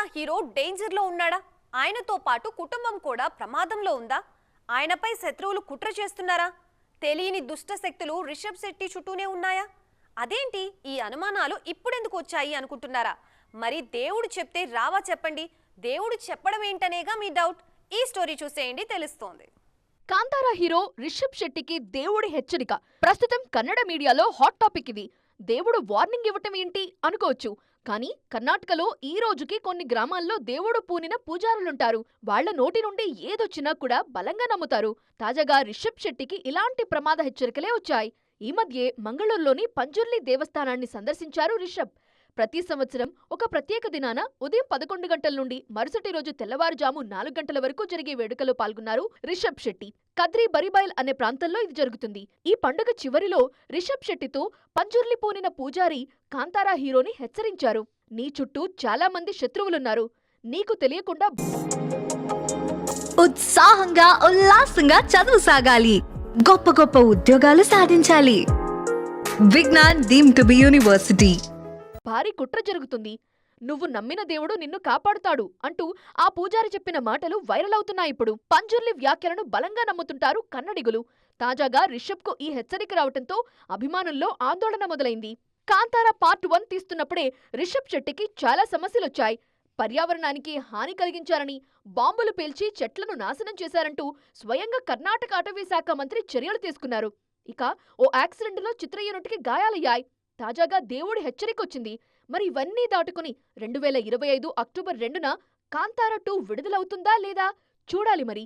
Kantara hero danger లో ఉన్నాడా? ఆయనతో పాటు కుటుంబం కూడా ప్రమాదంలో ఉందా? ఆయనపై శత్రువులు కుట్ర చేస్తున్నారా? తెలియని దుష్ట శక్తులు రిషబ్ శెట్టి చుట్టూనే ఉన్నాయా? అదేంటి ఈ అనుమానాలు ఇప్పుడెందుకు వచ్చాయి అనుకుంటున్నారా? మరి దేవుడు చెప్తే రావా చెప్పండి. దేవుడు చెప్పడం ఏంటనేగా మీ డౌట్. ఈ స్టోరీ చూసేయండి, తెలుస్తోంది. కాంతారా హీరో రిషబ్ శెట్టికి దేవుడి హెచ్చరిక. ప్రస్తుతం కన్నడ మీడియాలో హాట్ టాపిక్ ఇది. దేవుడు వార్నింగ్ ఇవ్వటం ఏంటి అనుకోవచ్చు. కానీ కర్ణాటకలో ఈ రోజుకి కొన్ని గ్రామాల్లో దేవుడు పూనిన పూజారులుంటారు. వాళ్ల నోటి నుండి ఏదొచ్చినా కూడా బలంగా నమ్ముతారు. తాజాగా రిషబ్ శెట్టికి ఇలాంటి ప్రమాద హెచ్చరికలే వచ్చాయి. ఈ మధ్యే మంగళూరులోని పంజుర్లి దేవస్థానాన్ని సందర్శించారు రిషబ్. ప్రతి సంవత్సరం ఒక ప్రత్యేక దినాన ఉదయం 11 గంటల నుండి మరుసటి రోజు తెల్లవారుజాము 4 గంటల వరకు జరిగే వేడుకలో పాల్గొన్నారు రిషబ్ శెట్టి. కద్రి బరిబైల్ అనే ప్రాంతంలో ఇది జరుగుతుంది. ఈ పండుగ చివరిలో రిషబ్ శెట్టితో పంజుర్లి పూనిన పూజారి కాంతారా హీరోని హెచ్చరించారు. నీ చుట్టూ చాలా మంది శత్రువులున్నారు. నీకు తెలియకుండా ఉత్సాహంగా ఉల్లాసంగా చదువు సాగాలి, గొప్ప గొప్ప ఉద్యోగాలు సాధించాలి. Vignan deemed to be university. భారీ కుట్ర జరుగుతుంది. నువ్వు నమ్మిన దేవుడు నిన్ను కాపాడుతాడు అంటూ ఆ పూజారి చెప్పిన మాటలు వైరల్ అవుతున్నాయి. ఇప్పుడు పంజుర్లి వ్యాఖ్యలను బలంగా నమ్ముతుంటారు కన్నడిగులు. తాజాగా రిషబ్ కు ఈ హెచ్చరిక రావటంతో అభిమానుల్లో ఆందోళన మొదలైంది. కాంతారా పార్ట్ 1 తీస్తున్నప్పుడే రిషబ్ శెట్టికి చాలా సమస్యలొచ్చాయి. పర్యావరణానికి హాని కలిగించారని, బాంబులు పేల్చి చెట్లను నాశనం చేశారంటూ స్వయంగా కర్ణాటక అటవీ శాఖ మంత్రి చర్యలు తీసుకున్నారు. ఇక ఓ యాక్సిడెంట్లో చిత్ర యూనిట్కి గాయాలయ్యాయి. తాజాగా దేవుడి హెచ్చరికొచ్చింది. మరి ఇవన్నీ దాటుకుని 2025 అక్టోబర్ 2న కాంతారా 2 విడుదలవుతుందా లేదా చూడాలి మరి.